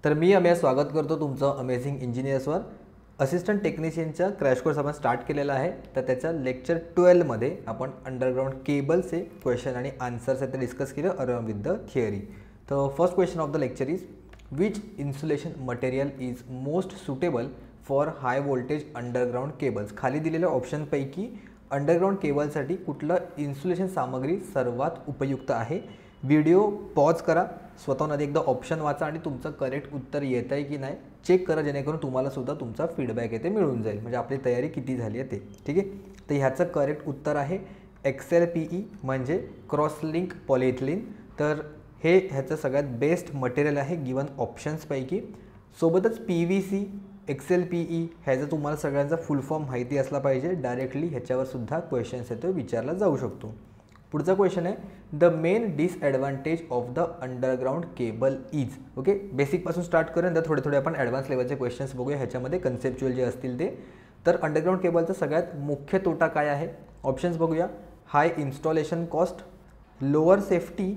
तर मी अमेय स्वागत करतो तुमचं अमेझिंग इंजिनियर्सवर। असिस्टंट टेक्निशियनचा क्रॅश कोर्स आपण स्टार्ट केलेला आहे। तर त्याच्या लेक्चर 12 मध्ये आपण अंडरग्राउंड केबलचे क्वेश्चन आणि आन्सर्स आहेत ते डिस्कस केले अराउंड विथ द थिअरी। तर first question of the lecture is which insulation material is most suitable for high voltage underground cables. खाली दिलेल्या ऑप्शनपैकी अंडरग्राउंड केबलसाठी कुठलं इन्सुलेशन सामग्री सर्वात उपयुक्त आहे। व्हिडिओ पॉज करा, स्वतःहून एकदा ऑप्शन वाचा आणि तुमचं करेक्ट उत्तर येत आहे की नाही चेक करा, जेणेकरून तुम्हाला सुद्धा तुमचा फीडबॅक येते मिळून जाईल, म्हणजे आपली तयारी किती झाली आहे ते। ठीक आहे, तर ह्याचं करेक्ट उत्तर आहे XLPE म्हणजे क्रॉस लिंक पॉलिइथिलीन। तर हे ह्याचं सगळ्यात बेस्ट मटेरियल आहे गिवन ऑप्शन्सपैकी। सोबतच PVC XLPE ह्याचं तुम्हाला सगळ्यांचा फुल फॉर्म माहिती असला पाहिजे, डायरेक्टली ह्याच्यावर सुद्धा क्वेश्चन्स येतो विचारला जाऊ शकतो। पुढचा क्वेश्चन आहे the main disadvantage of the underground cable is. Okay, बेसिकपासून स्टार्ट करून तर थोडे थोडे आपण ॲडव्हान्स लेवलचे क्वेश्चन्स बघूया ह्याच्यामध्ये, कन्सेप्च्युअल जे असतील ते। तर अंडरग्राउंड केबलचा सगळ्यात मुख्य तोटा काय आहे, ऑप्शन्स बघूया। High installation cost, lower safety,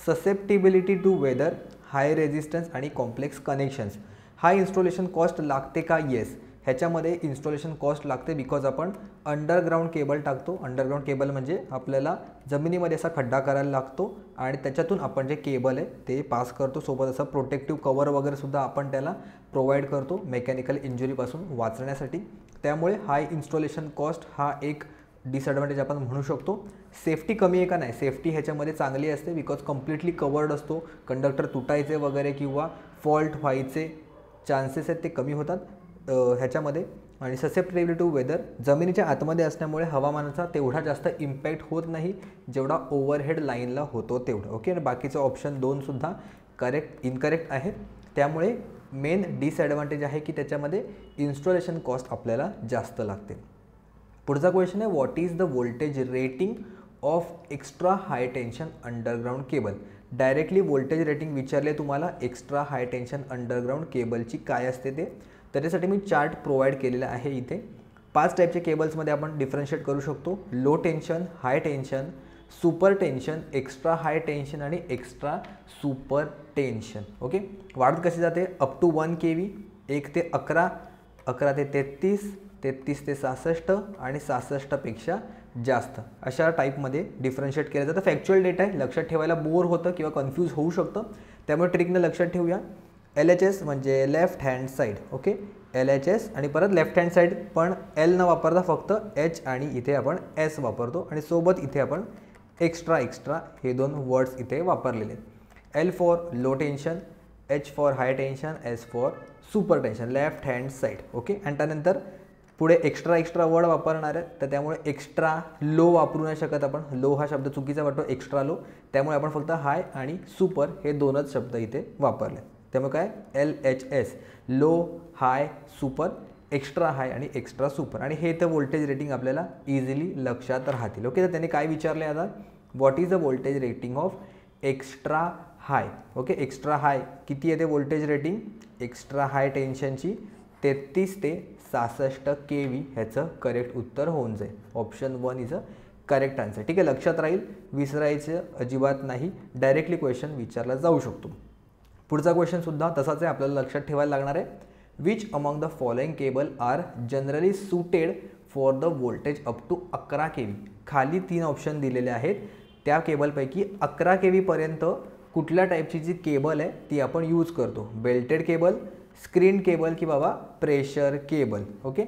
susceptibility to weather, high resistance आणि complex connections. High installation cost लागते का? येस, ह्याच्यामध्ये इन्स्टॉलेशन कॉस्ट लागते बिकॉज आपण अंडरग्राउंड केबल टाकतो। अंडरग्राउंड केबल म्हणजे आपल्याला जमिनीमध्ये असा खड्डा करायला लागतो आणि त्याच्यातून आपण जे केबल आहे ते पास करतो। सोबत असं प्रोटेक्टिव्ह कवर वगैरे सुद्धा आपण त्याला प्रोव्हाइड करतो मेकॅनिकल इंजुरीपासून वाचण्यासाठी। त्यामुळे हाय इन्स्टॉलेशन कॉस्ट हा एक डिसएडवांटेज आपण म्हणू शकतो। सेफ्टी कमी आहे का? नाही, सेफ्टी ह्याच्यामध्ये चांगली असते बिकॉज कम्प्लिटली कवर्ड असतो। कंडक्टर तुटायचे वगैरे किंवा फॉल्ट व्हायचे चान्सेस आहेत ते कमी होतात ह्याच्यामध्ये। आणि ससेप्टिबिलिटी टू वेदर, जमिनीच्या आतमध्ये असल्यामुळे हवामानाचा तेवढा जास्त इम्पॅक्ट होत नाही जेवढा ओव्हरहेड लाईनला होतो तेवढं। ओके, आणि बाकीचं ऑप्शन 2 सुद्धा इनकरेक्ट आहेत। त्यामुळे मेन डिसएडवांटेज आहे की त्याच्यामध्ये इन्स्टॉलेशन कॉस्ट आपल्याला जास्त लागते। पुढचा क्वेश्चन आहे what is the voltage rating of extra high tension underground cable. Directly voltage rating विचारले तुम्हाला एक्स्ट्रा हाय टेन्शन अंडरग्राउंड केबलची काय असते ते। त्याच्यासाठी मी चार्ट प्रोव्हाइड केलेला आहे इथे। 5 टाईपचे केबल्समध्ये आपण डिफरन्शिएट करू शकतो, लो टेन्शन, हाय टेन्शन, सुपर टेन्शन, एक्स्ट्रा हाय टेन्शन आणि एक्स्ट्रा सुपर टेन्शन। ओके, वाढत कशी जाते अप टू 1 kV, 1 ते 11, 11 ते 33, 33 ते 66 आणि 66 पेक्षा जास्त, अशा टाईपमध्ये डिफरन्शिएट केलं जातं। फॅक्च्युअल डेटा आहे, लक्षात ठेवायला बोर होतं किंवा कन्फ्यूज होऊ शकतं, त्यामुळे ट्रिकनं लक्षात ठेवूया। LHS म्हणजे left hand side. Okay, LHS आणि परत लेफ्ट हँड साईड, पण L न वापरता फक्त H आणि इथे आपण S वापरतो आणि सोबत इथे आपण एक्स्ट्रा हे 2 वर्ड्स इथे वापरलेले आहेत। L for low tension, H for high tension, S for super tension, left hand side. Okay, आणि त्यानंतर पुढे एक्स्ट्रा वर्ड वापरणार आहे, तर त्यामुळे एक्स्ट्रा लो वापरू नाही शकत आपण, लो हा शब्द चुकीचा वाटतो, एक्स्ट्रा लो, त्यामुळे आपण फक्त हाय आणि सुपर हे 2च शब्द इथे वापरले। त्यामुळे काय LHS, लो, हाय, सुपर, एक्स्ट्रा हाय आणि एक्स्ट्रा सुपर, आणि हे तर व्होल्टेज रेटिंग आपल्याला इझिली लक्षात राहतील। ओके, तर त्यांनी काय विचारले आता, what is the voltage rating of extra high. Okay, extra high किती येते व्होल्टेज रेटिंग एक्स्ट्रा हाय टेन्शनची? 33 ते 66 kV ह्याचं करेक्ट उत्तर होऊन जाईल। Option 1 is a correct answer. ठीक आहे, लक्षात राहील, विसरायचं अजिबात नाही, डायरेक्टली क्वेश्चन विचारला जाऊ शकतो। पुढचा क्वेश्चन सुद्धा तसाच आहे, आपल्याला लक्षात ठेवायला लागणार आहे। Which among the following cable are generally suited for the voltage up to 11 kV। खाली 3 ऑप्शन दिलेले आहेत, त्या केबलपैकी 11 kV पर्यंत कुठल्या टाईपची जी केबल आहे ती आपण यूज करतो, बेल्टेड केबल, स्क्रीन केबल की बाबा प्रेशर केबल। ओके,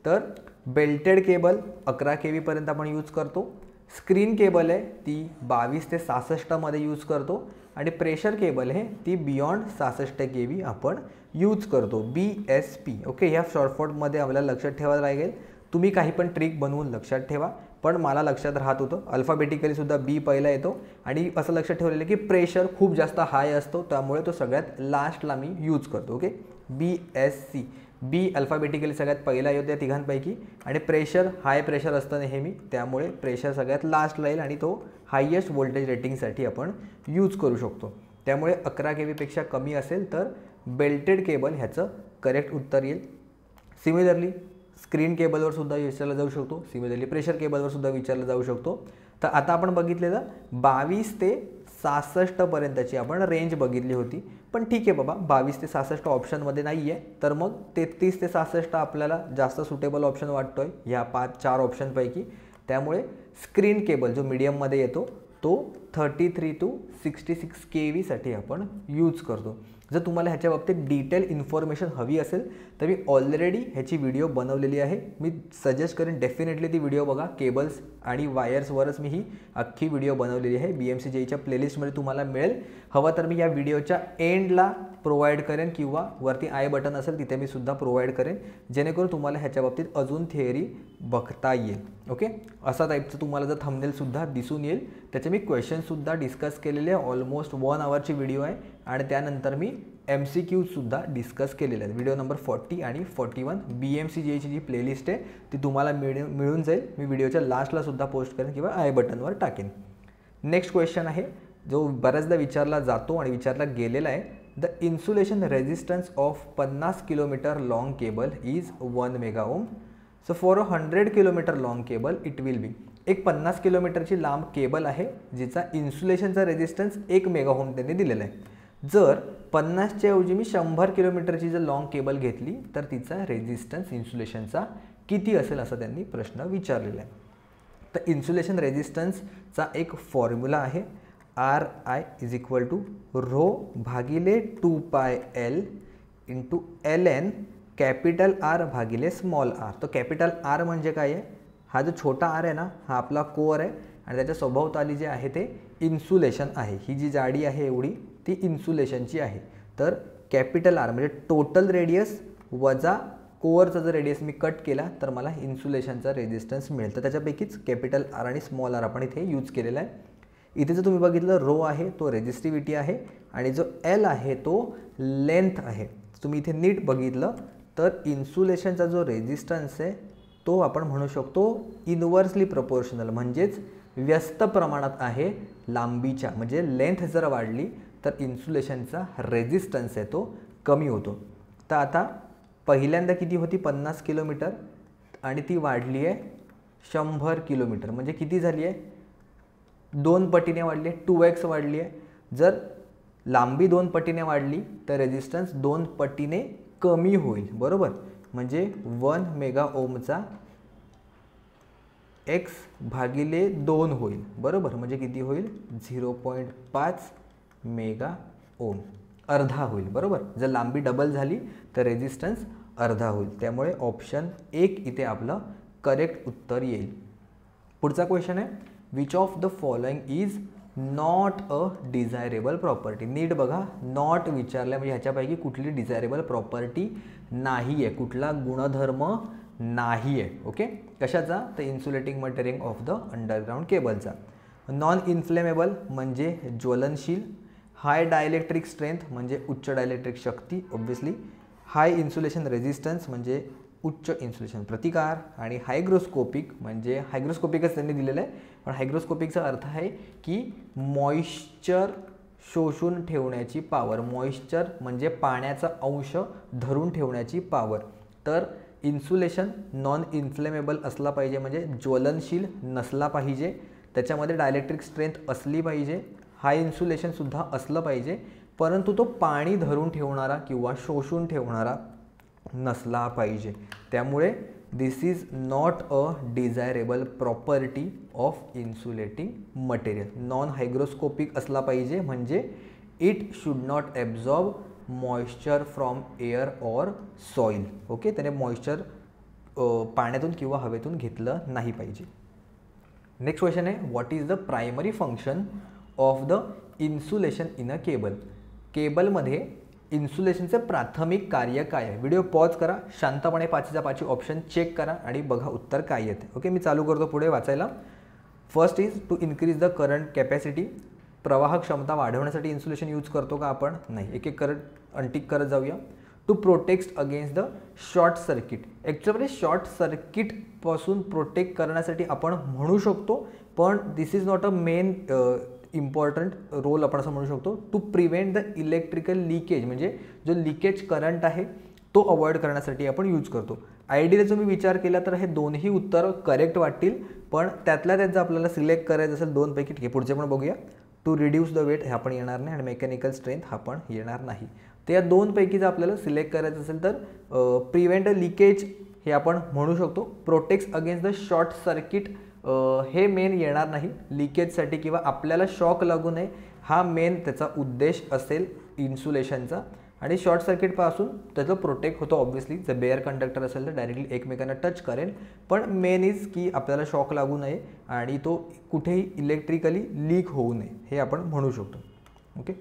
तर बेल्टेड केबल 11 kV पर्यंत आपण यूज करतो, स्क्रीन केबल आहे ती 22 ते 66 मध्ये यूज करतो, आणि प्रेशर केबल आहे ती बियॉन्ड 66 kV आपण यूज करतो, BSP। ओके, ह्या शॉर्टफॉर्ममध्ये आपल्याला लक्षात ठेवायला लागेल, तुम्ही काही पण ट्रिक बनवून लक्षात ठेवा, पण मला लक्षात राहत होतं अल्फाबेटिकली सुद्धा B पहिला येतो, आणि असं लक्षात ठेवलेलं की प्रेशर खूप जास्त हाय असतो त्यामुळे तो सगळ्यात लास्टला मी यूज करतो। ओके, BSC, B अल्फाबेटिकली सगळ्यात पहिला येतो या तिघांपैकी, आणि प्रेशर हाय प्रेशर असतं नेहमी, त्यामुळे प्रेशर सगळ्यात लास्टला येईल आणि तो हायेस्ट व्होल्टेज रेटिंगसाठी आपण यूज करू शकतो। त्यामुळे 11 kV पेक्षा कमी असेल तर बेल्टेड केबल ह्याचं करेक्ट उत्तर येईल। सिमिलरली स्क्रीन केबलवर सुद्धा विचारलं जाऊ शकतो, सिमिलरली प्रेशर केबलवर सुद्धा विचारलं जाऊ शकतो। तर आता आपण बघितलेलं 22 ते 66 पर्यंतची आपण रेंज बघितली होती. पण ठीक आहे बाबा, 22 ते 66 ऑप्शनमध्ये नाही आहे, तर मग 33 ते 66 आपल्याला जास्त सुटेबल ऑप्शन वाटतोय ह्या 4 ऑप्शनपैकी. त्यामुळे स्क्रीन केबल जो मीडियममध्ये येतो तो 33 to 66 kV साठी आपण यूज करतो. जर तुम्हाला ह्याच्या बाबतीत डिटेल इन्फॉर्मेशन हवी असेल तर मी ऑलरेडी ह्याची व्हिडिओ बनवलेली आहे. मी सजेस्ट करेन डेफिनेटली ती व्हिडिओ बघा. केबल्स आणि वायर्सवरच मी ही अख्खी व्हिडिओ बनवलेली आहे. BMCJEEच्या प्लेलिस्टमध्ये तुम्हाला मिळेल. हवं तर मी या व्हिडिओच्या एंडला प्रोव्हाइड करेन किंवा वरती आय बटन असेल तिथे मी सुद्धा प्रोव्हाइड करेन, जेणेकरून तुम्हाला ह्याच्या बाबतीत अजून थिअरी बघता येईल. ओके, असा टाईपचं तुम्हाला जर थंबनेलसुद्धा दिसून येईल. त्याचे मी क्वेश्चनसुद्धा डिस्कस केलेले आहे. ऑलमोस्ट 1 आवरची व्हिडिओ आहे आणि त्यानंतर मी MCQसुद्धा डिस्कस केलेले आहेत. व्हिडिओ नंबर 40 आणि 41 BMCJEEची जी प्लेलिस्ट आहे ती तुम्हाला मिळून जाईल. मी व्हिडिओच्या लास्टला सुद्धा पोस्ट करेन किंवा आय बटनवर टाकेन. नेक्स्ट क्वेश्चन आहे जो बऱ्याचदा विचारला जातो आणि विचारला गेलेला आहे. The insulation resistance of 50 kilometre long cable is 1 mega ohm. So for a 100 kilometre long cable it will be. एक 50 किलोमीटरची लांब केबल आहे जिचा इन्सुलेशनचा रेजिस्टन्स 1 मेगा ओम त्यांनी दिलेला आहे. जर 50च्या ऐवजी मी 100 किलोमीटरची जर लॉन्ग केबल घेतली तर तिचा रेजिस्टन्स इन्सुलेशनचा किती असेल असा त्यांनी प्रश्न विचारलेला आहे. तर इन्सुलेशन रेजिस्टन्सचा एक फॉर्म्युला आहे. RI is equal to rho भागिले 2πL into LN capital R भागिले स्मॉल r. तो कॅपिटल R म्हणजे काय आहे? हा जो छोटा R आहे ना, हा आपला कोअर आहे आणि त्याच्या सभोवताली जे आहे ते इन्सुलेशन आहे. ही जी जाडी आहे एवढी ती इन्सुलेशनची आहे. तर कॅपिटल R म्हणजे टोटल रेडियस वजा कोअरचा जर रेडियस मी कट केला तर मला इन्सुलेशनचा रेजिस्टन्स मिळेल. तर त्याच्यापैकीच कॅपिटल R आणि स्मॉल r आपण इथे यूज केलेला आहे. इथे जर तुम्ही बघितलं रो आहे तो रेजिस्टिव्हिटी आहे आणि जो L आहे तो लेंथ आहे. तुम्ही इथे नीट बघितलं तर इन्सुलेशनचा जो रेजिस्टन्स आहे तो आपण म्हणू शकतो इनव्हर्सली प्रपोर्शनल, म्हणजेच व्यस्त प्रमाणात आहे लांबीच्या. म्हणजे लेंथ जर वाढली तर इन्सुलेशनचा रेजिस्टन्स आहे तो कमी होतो. तर आता पहिल्यांदा किती होती 50 किलोमीटर आणि ती वाढली आहे 100 किलोमीटर. म्हणजे किती झाली आहे? 2 पटीने वाढली आहे, 2x वाढली आहे. जर लांबी 2 पटीने वाढली तर रेजिस्टन्स 2 पटीने कमी होईल, बरोबर. म्हणजे 1 मेगा ओमचा x भागिले 2 होईल, बरोबर. म्हणजे किती होईल? 0.5 मेगा ओम, अर्धा होईल, बरोबर. जर लांबी डबल झाली तर रेजिस्टन्स अर्धा होईल. त्यामुळे ऑप्शन 1 इथे आपलं करेक्ट उत्तर येईल. पुढचा क्वेश्चन आहे, which of the following is not a desirable property. नीट बघा, नॉट विचारलं म्हणजे ह्याच्यापैकी कुठली डिझायरेबल प्रॉपर्टी नाही आहे, कुठला गुणधर्म नाही आहे. ओके, कशाचा? तर insulating material of the underground केबलचा. नॉन इन्फ्लेमेबल म्हणजे ज्वलनशील. हाय डायलेक्ट्रिक स्ट्रेंथ म्हणजे उच्च डायलेक्ट्रिक शक्ती ऑब्व्हियसली. हाय इन्सुलेशन रेजिस्टन्स म्हणजे उच्च इन्सुलेशन प्रतिकार. आणि हायग्रोस्कोपिक म्हणजे हायग्रोस्कोपिकच त्यांनी दिलेलं आहे, पण हायग्रोस्कोपिकचा अर्थ आहे की मॉइश्चर शोषून ठेवण्याची पावर. मॉइश्चर म्हणजे पाण्याचा अंश धरून ठेवण्याची पावर. तर इन्सुलेशन नॉन इन्फ्लेमेबल असला पाहिजे, म्हणजे ज्वलनशील नसला पाहिजे. त्याच्यामध्ये डायलेक्ट्रिक स्ट्रेंथ असली पाहिजे. हाय इन्सुलेशनसुद्धा असलं पाहिजे, परंतु तो पाणी धरून ठेवणारा किंवा शोषून ठेवणारा नसला पाहिजे. त्यामुळे this is not a desirable property of insulating material. Non hygroscopic असला पाहिजे, म्हणजे it should not absorb moisture from air or soil. Okay, त्याने मॉइश्चर पाण्यातून किंवा हवेतून घेतलं नाही पाहिजे. नेक्स्ट क्वेश्चन आहे, what is the primary function of the insulation in a cable. केबलमध्ये इन्सुलेशनचे प्राथमिक कार्य काय आहे? व्हिडिओ पॉज करा, शांतपणे 5च्या 5 ऑप्शन चेक करा आणि बघा उत्तर काय येते. ओके, मी चालू करतो पुढे वाचायला. First is to increase the current capacity. प्रवाह क्षमता वाढवण्यासाठी इन्सुलेशन यूज करतो का आपण? नाही. एक एक करत अनटिक करत जाऊया. To protect against the short circuit. Actually short सर्किटपासून प्रोटेक्ट करण्यासाठी आपण म्हणू शकतो, पण this is not a main important role आपण असं म्हणू शकतो. To prevent the electrical leakage म्हणजे जो लिकेज करंट आहे तो अवॉइड करण्यासाठी आपण यूज करतो. आयडियली तुम्ही विचार केला तर हे दोन्ही उत्तर करेक्ट वाटतील, पण त्यातल्या त्यात जर आपल्याला सिलेक्ट करायचं असेल 2 पैकी, ठीक आहे पुढचे पण बघूया. टू रिड्यूस द वेट हा पण येणार नाही आणि मेकॅनिकल स्ट्रेंथ हा पण येणार नाही. तर या दोनपैकी जर आपल्याला सिलेक्ट करायचं असेल तर प्रिव्हेंट लिकेज हे आपण म्हणू शकतो. Protects against the short circuit हे मेन येणार नाही लिकेजसाठी किंवा आपल्याला शॉक लागू नये हा मेन त्याचा उद्देश असेल इन्सुलेशनचा. आणि शॉर्ट सर्किटपासून त्याचं प्रोटेक्ट होतं ऑब्व्हियसली. जर बेअर कंडक्टर असेल तर डायरेक्टली एकमेकांना टच करेल, पण मेन इज की आपल्याला शॉक लागू नये आणि तो कुठेही इलेक्ट्रिकली लीक होऊ नये हे आपण म्हणू शकतो. ओके,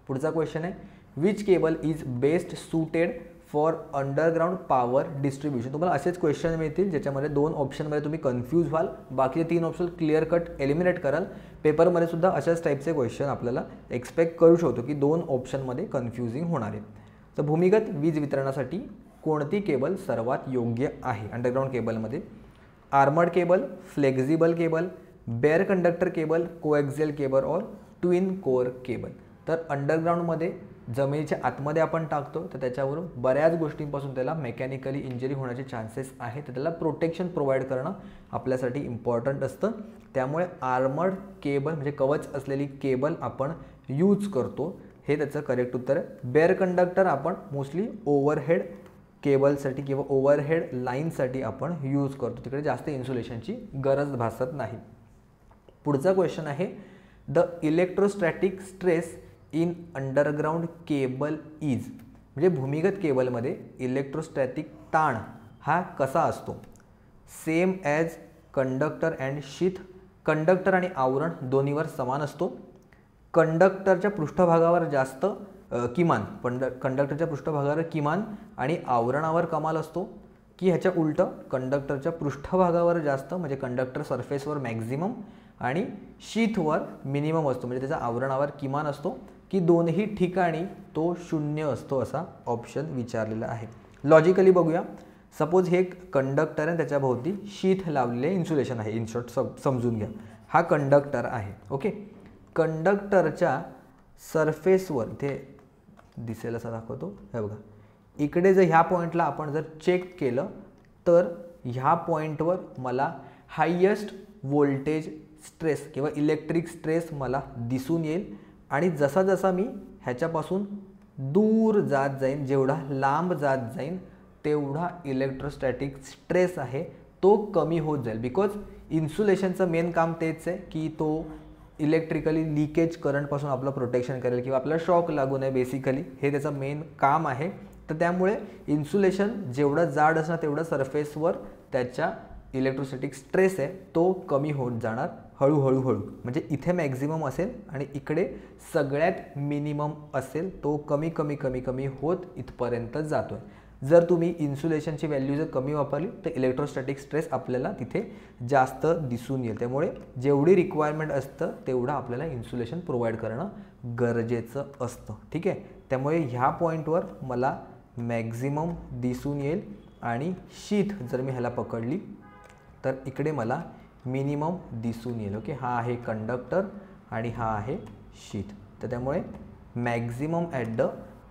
पुढचा क्वेश्चन आहे which cable is best suited for underground power distribution. तुम्हाला असेच क्वेश्चन मिळतील ज्याच्यामध्ये 2 ऑप्शनमध्ये तुम्ही कन्फ्यूज व्हाल, बाकीचे 3 ऑप्शन क्लिअर कट एलिमिनेट कराल. पेपरमध्ये सुद्धा अशाच टाईपचे क्वेश्चन आपल्याला एक्सपेक्ट करू शकतो की 2 ऑप्शनमध्ये कन्फ्युजिंग होणार आहे. तर भूमिगत वीज वितरणासाठी कोणती केबल सर्वात योग्य आहे अंडरग्राउंड केबलमध्ये? Armoured cable, flexible cable, bare conductor cable, coaxial cable और ट्विन कोर केबल. तर अंडरग्राउंडमध्ये जमिनीच्या आतमध्ये आपण टाकतो तर त्याच्यावरून बऱ्याच गोष्टींपासून त्याला मेकॅनिकली इंजरी होण्याचे चान्सेस आहेत, तर त्याला प्रोटेक्शन प्रोव्हाइड करणं आपल्यासाठी इम्पॉर्टंट असतं. त्यामुळे आर्मर्ड केबल म्हणजे कवच असलेली केबल आपण यूज करतो, हे त्याचं करेक्ट उत्तर आहे. बेअर कंडक्टर आपण मोस्टली ओव्हरहेड केबलसाठी किंवा ओव्हरहेड लाईनसाठी आपण यूज करतो, तिकडे जास्त इन्सुलेशनची गरज भासत नाही. पुढचा क्वेश्चन आहे the electrostatic stress in underground cable is. म्हणजे भूमिगत केबलमध्ये इलेक्ट्रोस्टॅटिक ताण हा कसा असतो? Same as conductor and sheath. Conductor आणि आवरण दोन्हीवर समान असतो. कंडक्टरच्या पृष्ठभागावर जास्त किमान कंडक्टरच्या पृष्ठभागावर किमान आणि आवरणावर कमाल असतो, की ह्याच्या उलटं कंडक्टरच्या पृष्ठभागावर जास्त म्हणजे कंडक्टर सरफेसवर मॅक्झिमम आणि शीथवर मिनिमम असतो म्हणजे त्याच्या आवरणावर किमान असतो, की दोन्ही ठिकाणी तो 0 असतो असा ऑप्शन विचारलेला आहे. लॉजिकली बघूया. सपोज हे कंडक्टर आहे, त्याच्या भोवती शीथ लावलेले इन्सुलेशन आहे. इन शॉर्ट समजून घ्या, हा कंडक्टर आहे. ओके, कंडक्टरच्या सरफेसवर ते दिसेल असं दाखवतो, हे बघा इकडे जर ह्या पॉईंटला आपण जर चेक केलं तर ह्या पॉईंटवर मला हायेस्ट व्होल्टेज स्ट्रेस किंवा इलेक्ट्रिक स्ट्रेस मला दिसून येईल आणि जसा जसा मी ह्याच्यापासून दूर जात जाईन, जेवढा लांब जात जाईन तेवढा इलेक्ट्रोस्टॅटिक स्ट्रेस आहे तो कमी होत जाईल. बिकॉज इन्सुलेशनचं मेन काम तेच आहे की तो इलेक्ट्रिकली लिकेज करंटपासून आपलं प्रोटेक्शन करेल किंवा आपल्याला शॉक लागू नये, बेसिकली हे त्याचं मेन काम आहे. तर त्यामुळे इन्सुलेशन जेवढं जाड असणार तेवढं सरफेसवर त्याच्या इलेक्ट्रोस्टॅटिक स्ट्रेस आहे तो कमी होत जाणार हळूहळू. म्हणजे इथे मॅक्झिमम असेल आणि इकडे सगळ्यात मिनिमम असेल, तो कमी कमी कमी कमी होत इथपर्यंत जातो आहे. जर तुम्ही इन्सुलेशनची व्हॅल्यू जर कमी वापरली तर इलेक्ट्रोस्टॅटिक स्ट्रेस आपल्याला तिथे जास्त दिसून येईल. त्यामुळे जेवढी रिक्वायरमेंट असतं तेवढं आपल्याला इन्सुलेशन प्रोव्हाइड करणं गरजेचं असतं. ठीक आहे, त्यामुळे ह्या पॉईंटवर मला मॅक्झिमम दिसून येईल आणि शीथ जर मी ह्याला पकडली तर इकडे मला मिनिमम दिसून येईल. ओके, हा आहे कंडक्टर आणि हा आहे शीथ. तर त्यामुळे maximum at the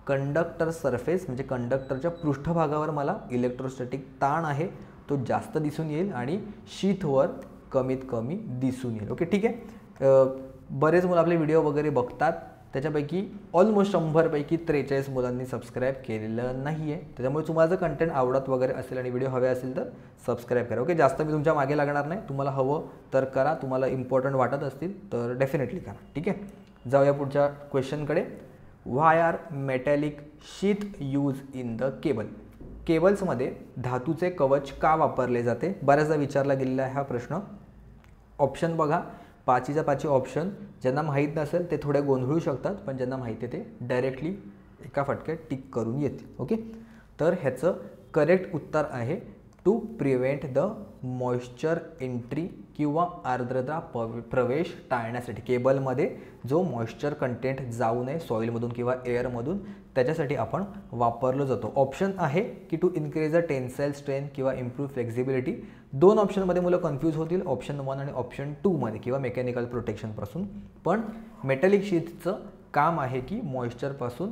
conductor surface म्हणजे कंडक्टरच्या पृष्ठभागावर मला इलेक्ट्रोस्टॅटिक ताण आहे तो जास्त दिसून येईल आणि शीथवर कमीत कमी दिसून येईल. ओके, ठीक आहे. बरेच मुलं आपले व्हिडिओ वगैरे बघतात, त्याच्यापैकी ऑलमोस्ट 100 पैकी 43 मुलांनी सबस्क्राईब केलेलं नाही आहे. त्याच्यामुळे तुम्हाला जर कंटेंट आवडत वगैरे असेल आणि व्हिडिओ हवे असेल तर सबस्क्राईब करा. ओके, जास्त मी तुमच्या मागे लागणार नाही, तुम्हाला हवं तर करा, तुम्हाला इम्पॉर्टंट वाटत असतील तर डेफिनेटली करा. ठीक आहे, जाऊया पुढच्या क्वेश्चनकडे. Why are metallic sheath use in the cable. केबल्समध्ये धातूचे कवच का वापरले जाते? बऱ्याचदा विचारला गेलेला आहे हा प्रश्न. ऑप्शन बघा, 5च्या 5 ऑप्शन. ज्यांना माहीत नसेल ते थोडे गोंधळू शकतात, पण ज्यांना माहिती आहे ते डायरेक्टली एका फटक्यात टिक करून येते. ओके, तर ह्याचं करेक्ट उत्तर आहे to prevent the moisture entry किंवा आर्द्रता प्रवेश टाळण्यासाठी. केबलमध्ये जो मॉइश्चर कंटेंट जाऊ नये सॉईलमधून किंवा एअरमधून, त्याच्यासाठी आपण वापरलं जातो. ऑप्शन आहे की to increase the tensile strength किंवा इम्प्रूव्ह फ्लेक्झिबिलिटी. 2 ऑप्शनमध्ये मुलं कन्फ्यूज होतील, ऑप्शन 1 आणि ऑप्शन 2 मध्ये किंवा मेकॅनिकल प्रोटेक्शनपासून. पण मेटॅलिक शीथचं काम आहे की मॉइश्चरपासून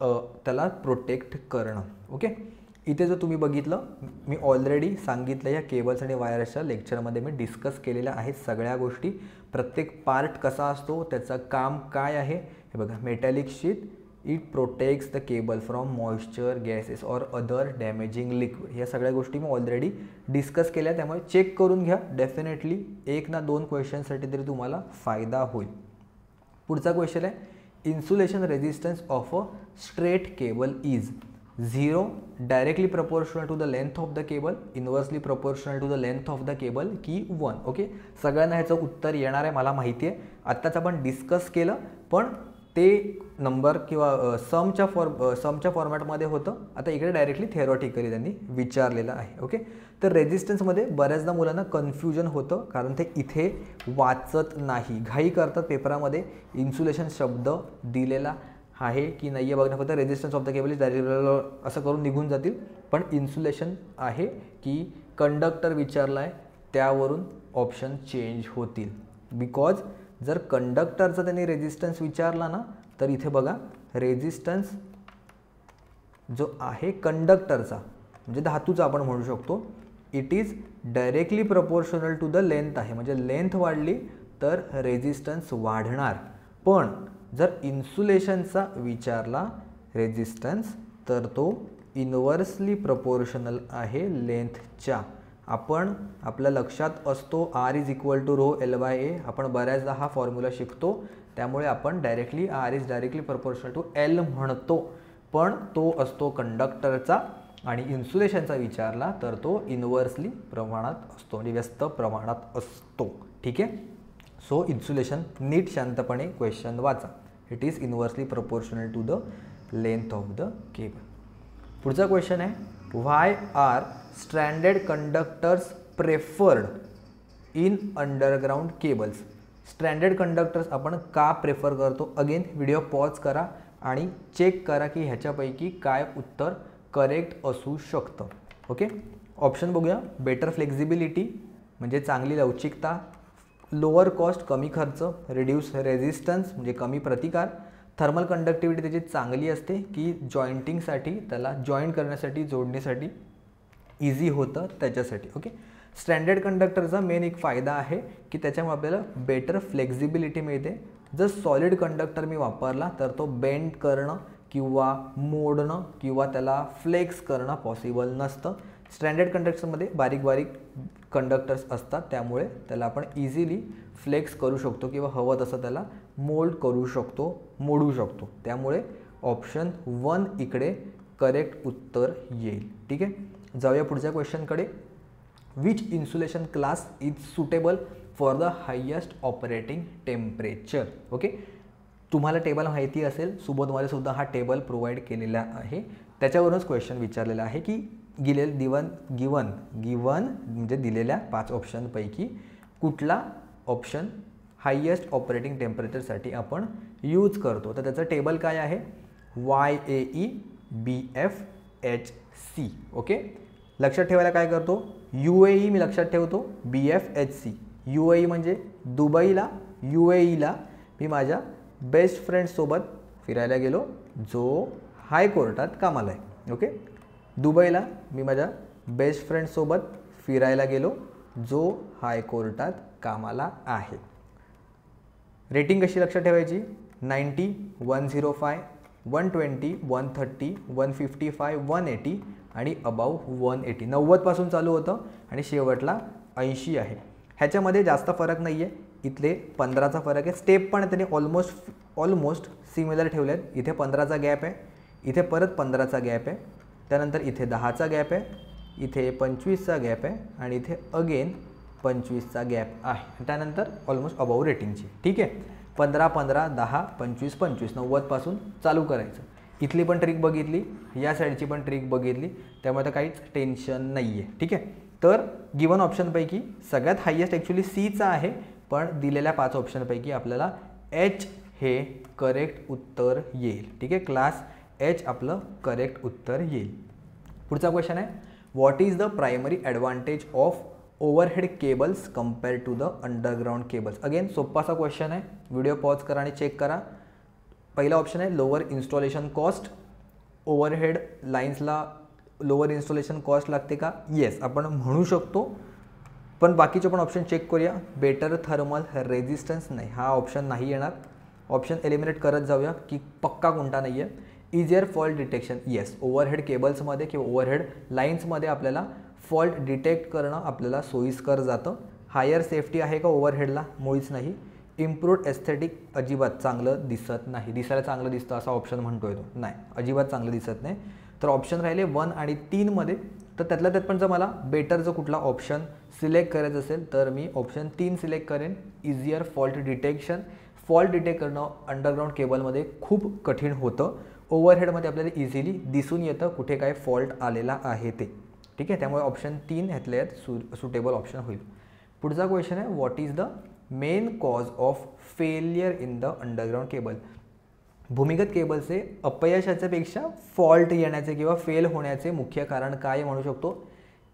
त्याला प्रोटेक्ट करणं. ओके, इथे जर तुम्ही बघितलं, मी ऑलरेडी सांगितलं या केबल्स आणि वायर्सच्या लेक्चरमध्ये मी डिस्कस केलेल्या आहेत सगळ्या गोष्टी. प्रत्येक पार्ट कसा असतो, त्याचं काम काय आहे. हे बघा, metallic sheet it protects the cable from moisture, gases or other damaging liquid. या सगळ्या गोष्टी मी ऑलरेडी डिस्कस केल्या, त्यामुळे चेक करून घ्या. डेफिनेटली 1 ना 2 क्वेश्चनसाठी तरी तुम्हाला फायदा होईल. पुढचा क्वेश्चन आहे, insulation resistance of a straight cable is 0 directly proportional to the length of the cable, inversely proportional to the length of the cable की 1. ओके, सगळ्यांना ह्याचं उत्तर येणार आहे मला माहिती आहे. आत्ताच आपण डिस्कस केलं, पण ते नंबर किंवा समच्या फॉर्मॅटमध्ये होतं. आता इकडे डायरेक्टली थेरॉटिकली त्यांनी विचारलेलं आहे. ओके, तर रेजिस्टन्समध्ये बऱ्याचदा मुलांना कन्फ्युजन होतं, कारण ते इथे वाचत नाही, घाई करतात पेपरामध्ये. इन्सुलेशन शब्द दिलेला आहे की नाही आहे बघणं, फक्त resistance of the cable is direct असं करून निघून जातील. पण इन्सुलेशन आहे की कंडक्टर विचारला आहे, त्यावरून ऑप्शन चेंज होतील. बिकॉज जर कंडक्टरचा त्यांनी रेजिस्टन्स विचारला ना, तर इथे बघा, रेजिस्टन्स जो आहे कंडक्टरचा म्हणजे धातूचा आपण म्हणू शकतो, it is directly proportional to the length आहे. म्हणजे लेंथ वाढली तर रेजिस्टन्स वाढणार. पण जर इन्सुलेशनचा विचारला रेजिस्टन्स, तर तो इन्व्हर्सली प्रपोर्शनल आहे लेंथच्या. आपण आपल्या लक्षात असतो R is equal to rho L/A. आपण बऱ्याचदा हा फॉर्म्युला शिकतो, त्यामुळे आपण directly R is directly proportional to L म्हणतो. पण तो असतो कंडक्टरचा, आणि इन्सुलेशनचा विचारला तर तो इन्व्हर्सली प्रमाणात असतो, म्हणजे व्यस्त प्रमाणात असतो. ठीक आहे. सो इन्सुलेशन नीट शांतपणे क्वेश्चन वाचा. It is inversely proportional to the length of the cable. पुढचा क्वेश्चन आहे, why are stranded conductors preferred in underground cables. Stranded conductors आपण का प्रेफर करतो. अगेन व्हिडिओ पॉज करा आणि चेक करा की ह्याच्यापैकी काय उत्तर करेक्ट असू शकतं. ओके, ऑप्शन बघूया. बेटर फ्लेक्झिबिलिटी म्हणजे चांगली लवचिकता, लोअर कॉस्ट कमी खर्च, रिड्यूस रेजिस्टन्स म्हणजे कमी प्रतिकार, थर्मल कंडक्टिव्हिटी त्याची चांगली असते की जॉईंटिंगसाठी, त्याला जॉईंट करण्यासाठी, जोडण्यासाठी इझी होतं त्याच्यासाठी. ओके, स्टँडर्ड कंडक्टरचा मेन एक फायदा आहे की त्याच्यामुळे आपल्याला बेटर फ्लेक्झिबिलिटी मिळते. जर सॉलिड कंडक्टर मी वापरला तर तो बेंड करणं किंवा मोडणं किंवा त्याला फ्लेक्स करणं पॉसिबल नसतं. स्टँडर्ड कंडक्टरमध्ये बारीक बारीक कंडक्टर्स असतात, त्यामुळे त्याला आपण इझिली फ्लेक्स करू शकतो किंवा हवं तसं त्याला मोल्ड करू शकतो, मोडू शकतो. त्यामुळे ऑप्शन 1 इकडे करेक्ट उत्तर येईल. ठीक आहे, जाऊया पुढच्या क्वेश्चनकडे. Which insulation class is suitable for the highest operating temperature. Okay, तुम्हाला टेबल माहिती असेल, सुबोधमध्ये सुद्धा हा टेबल प्रोव्हाइड केलेला आहे. त्याच्यावरूनच क्वेश्चन विचारलेला आहे की गिवन म्हणजे दिलेल्या 5 ऑप्शनपैकी कुठला ऑप्शन हायेस्ट ऑपरेटिंग टेम्परेचरसाठी आपण यूज करतो. तर त्याचं टेबल काय आहे, YAE BFHC. ओके, लक्षात ठेवायला काय करतो, UAE मी लक्षात ठेवतो, BFHC. UAE म्हणजे दुबईला, UAEला मी माझ्या बेस्ट फ्रेंडसोबत फिरायला गेलो जो हायकोर्टात कामाला आहे. ओके, दुबईला मी माझ्या बेस्ट फ्रेंडसोबत फिरायला गेलो जो हायकोर्टात कामाला आहे. रेटिंग कशी लक्षात ठेवायची, 90, 105, 120, 130, 155, 180 आणि अबाव 180. 90पासून चालू होतं आणि शेवटला 80 आहे. ह्याच्यामध्ये जास्त फरक नाही आहे, इथले 15चा फरक आहे. स्टेप पण त्यांनी ऑलमोस्ट सिमिलर ठेवले आहेत. इथे 15चा गॅप आहे, इथे परत 15चा गॅप आहे, त्यानंतर इथे 10चा गॅप आहे, इथे 25चा गॅप आहे आणि इथे अगेन 25चा गॅप आहे. त्यानंतर ऑलमोस्ट अबाव रेटिंगची. ठीक आहे, 15, 15, 10, 25, 25, 90पासून चालू करायचं. इथली पण ट्रिक बघितली, या साईडची पण ट्रिक बघितली, त्यामुळे तर काहीच टेन्शन नाही आहे. ठीक आहे, तर गिवन ऑप्शनपैकी सगळ्यात हायेस्ट ॲक्च्युली Cचा आहे, पण दिलेल्या 5 ऑप्शनपैकी आपल्याला H हे करेक्ट उत्तर येईल. ठीक आहे, क्लास H आपलं करेक्ट उत्तर येईल. पुढचा क्वेश्चन आहे, what is the primary advantage of overhead cables compare to the underground cables. Again सोपासा क्वेश्चन आहे, व्हिडिओ पॉज करा आणि चेक करा. पहिला ऑप्शन आहे लोअर इन्स्टॉलेशन कॉस्ट. ओव्हरहेड लाईन्सला लोअर इन्स्टॉलेशन कॉस्ट लागते का? येस, आपण म्हणू शकतो. पण बाकीचे पण ऑप्शन चेक करूया. बेटर थर्मल रेजिस्टन्स नाही, हा ऑप्शन नाही येणार. ऑप्शन एलिमिनेट करत जाऊया की पक्का कोणता नाही आहे. Easier fault detection, yes, overhead केबल्समध्ये किंवा ओव्हरहेड लाईन्समध्ये आपल्याला फॉल्ट डिटेक्ट करणं आपल्याला सोयीस्कर जातं. हायर सेफ्टी आहे का ओव्हरहेडला? मुळीच नाही. इम्प्रूव्ड एस्थेटिक, अजिबात चांगलं दिसत नाही. दिसायला चांगलं दिसतं असा ऑप्शन म्हणतोय तो, नाही, अजिबात चांगलं दिसत नाही. तर ऑप्शन राहिले 1 आणि 3 मध्ये. तर त्यातल्या त्यात पण जर मला बेटर जर कुठला ऑप्शन सिलेक्ट करायचं असेल तर मी ऑप्शन 3 सिलेक्ट करेन. Easier fault detection. Fault detect करणं अंडरग्राऊंड केबलमध्ये खूप कठीण होतं. ओव्हरहेडमध्ये आपल्याला इझिली दिसून येतं कुठे काय फॉल्ट आलेला आहे ते. ठीक आहे, त्यामुळे ऑप्शन 3 ह्यातल्या यात सुटेबल ऑप्शन होईल. पुढचा क्वेश्चन आहे, what is the main cause of failure in the underground cable? भूमिगत केबलचे अपयशाच्या पेक्षा फॉल्ट येण्याचे किंवा फेल होण्याचे मुख्य कारण काय म्हणू शकतो?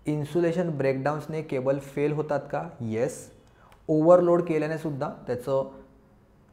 इन्सुलेशन ब्रेकडाऊन्सने केबल फेल होतात का? येस. ओव्हरलोड केल्याने सुद्धा त्याचं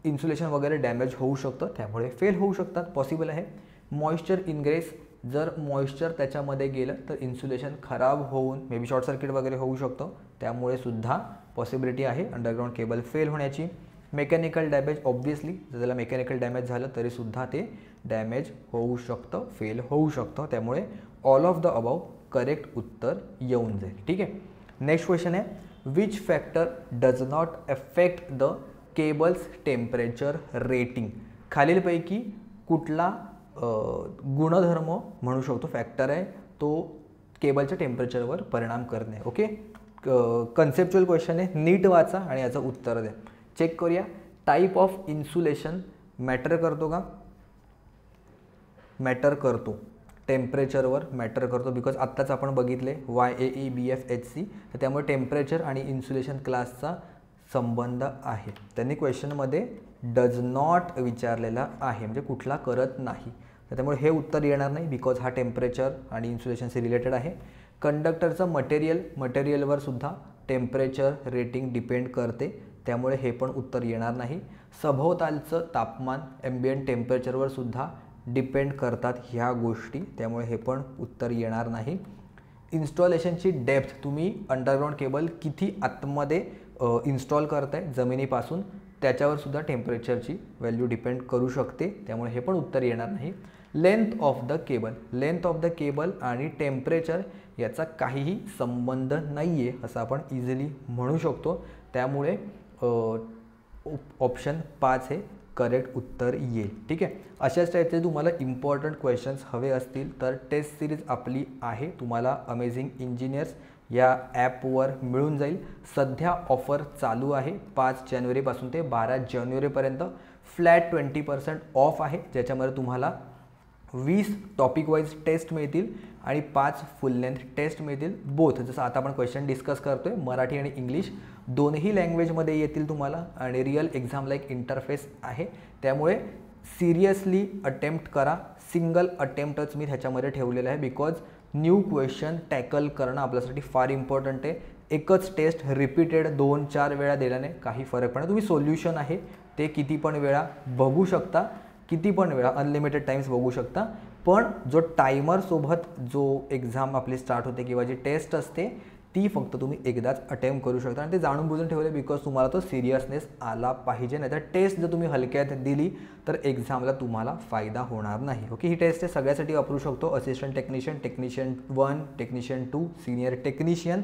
इन्सुलेशन वगैरे डॅमेज होऊ शकतं, त्यामुळे फेल होऊ शकतात, पॉसिबल आहे. मॉइश्चर इनग्रेस, जर मॉइश्चर त्याच्यामध्ये गेलं तर इन्सुलेशन खराब होऊन मे बी शॉर्ट सर्किट वगैरे होऊ शकतं, त्यामुळे सुद्धा पॉसिबिलिटी आहे अंडरग्राऊंड केबल फेल होण्याची. मेकॅनिकल डॅमेज, ऑब्व्हियसली जर त्याला मेकॅनिकल डॅमेज झालं तरीसुद्धा ते डॅमेज होऊ शकतं, फेल होऊ शकतं, त्यामुळे all of the above correct उत्तर येऊन जाईल. ठीक आहे. नेक्स्ट क्वेश्चन आहे, which factor does not affect the cables temperature rating? खालीलपैकी कुठला गुणधर्म म्हणू शकतो फॅक्टर आहे तो केबलच्या टेम्परेचरवर परिणाम करणे? ओके, कन्सेप्च्युअल क्वेश्चन आहे, नीट वाचा आणि याचं उत्तर द्या. चेक करूया. टाईप ऑफ इन्सुलेशन मॅटर करतो का? मॅटर करतो. टेम्परेचरवर मॅटर करतो, बिकॉज आत्ताच आपण बघितले YAE BF HC, तर त्यामुळे टेम्परेचर आणि इन्सुलेशन क्लासचा संबंध आहे. त्यांनी क्वेश्चनमध्ये डज नॉट विचारलेला आहे, म्हणजे कुठला करत नाही, तर त्यामुळे हे उत्तर येणार नाही, बिकॉज हा टेम्परेचर आणि इन्सुलेशनशी रिलेटेड आहे. कंडक्टरचं मटेरियलवर सुद्धा टेम्परेचर रेटिंग डिपेंड करते, त्यामुळे हे पण उत्तर येणार नाही. सभोवतालचं तापमान एम्बियंट टेम्परेचरवर सुद्धा डिपेंड करतात ह्या गोष्टी, त्यामुळे हे पण उत्तर येणार नाही. इन्स्टॉलेशनची डेप्थ, तुम्ही अंडरग्राऊंड केबल किती आतमध्ये इन्स्टॉल करताय जमिनीपासून, त्याच्यावर सुद्धा टेम्परेचरची व्हॅल्यू डिपेंड करू शकते, त्यामुळे हे पण उत्तर येणार नाही. लेंथ ऑफ द केबल आणि टेम्परेचर याचा काहीही संबंध नाही आहे असं आपण इझिली म्हणू शकतो, त्यामुळे ऑप्शन 5 हे करेक्ट उत्तर येईल. ठीक आहे. अशाच टाईपचे तुम्हाला इम्पॉर्टंट क्वेश्चन्स हवे असतील तर टेस्ट सिरीज आपली आहे, तुम्हाला अमेझिंग इंजिनियर्स या ॲपवर मिळून जाईल. सध्या ऑफर चालू आहे 5 जानेवारीपासून ते 12 जानेवारीपर्यंत. फ्लॅट 20% ऑफ आहे, ज्याच्यामध्ये तुम्हाला 20 टॉपिक वाईज टेस्ट मिळतील आणि 5 फुल लेंथ टेस्ट मिळतील. बोथ, जसं आता आपण क्वेश्चन डिस्कस करतोय, मराठी आणि इंग्लिश दोन्ही लँग्वेजमध्ये येतील तुम्हाला आणि रिअल एक्झाम लाईक इंटरफेस आहे, त्यामुळे सिरियसली अटेम्प्ट करा. सिंगल अटेम्प्टच मी ह्याच्यामध्ये ठेवलेलं आहे, बिकॉज न्यू क्वेश्चन टॅकल करणं आपल्यासाठी फार इम्पॉर्टंट आहे. एकच टेस्ट रिपीटेड 2-4 वेळा दिल्याने काही फरक पडणार. तुम्ही सोल्युशन आहे ते किती पण वेळा बघू शकता, किती पण वेळा अनलिमिटेड टाइम्स बघू शकता, पण जो टायमरसोबत जो एक्झाम आपली स्टार्ट होते किंवा जी टेस्ट असते ती फक्त तुम्ही एकदाच अटेम्प्ट करू शकता आणि ते जाणून बुजून ठेवले, बिकॉज तुम्हाला तो सिरियसनेस आला पाहिजे. नाही तर टेस्ट जर तुम्ही हलक्यात दिली तर एक्झामला तुम्हाला फायदा होणार नाही. ओके, ही टेस्ट आहे सगळ्यासाठी वापरू शकतो. Assistant technician, technician 1, technician 2, senior technician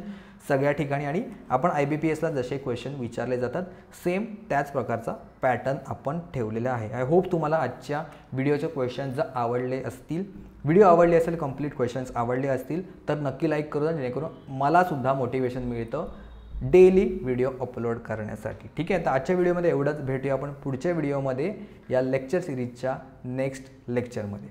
सगळ्या ठिकाणी, आणि आपण IBPSला जसे क्वेश्चन विचारले जातात सेम त्याच प्रकारचा पॅटर्न आपण ठेवलेला आहे. आय होप तुम्हाला आजच्या व्हिडिओचे क्वेश्चन जर आवडले असतील, व्हिडिओ आवडली असेल, कंप्लीट क्वेश्चन्स आवडले असतील तर नक्की लाईक करू द्या, जेणेकरून मला सुद्धा मोटिवेशन मिळतं डेली व्हिडिओ अपलोड करण्यासाठी. ठीक आहे, तर आजच्या व्हिडिओमध्ये एवढंच. भेटूया आपण पुढच्या व्हिडिओमध्ये या लेक्चर सिरीजच्या नेक्स्ट लेक्चरमध्ये.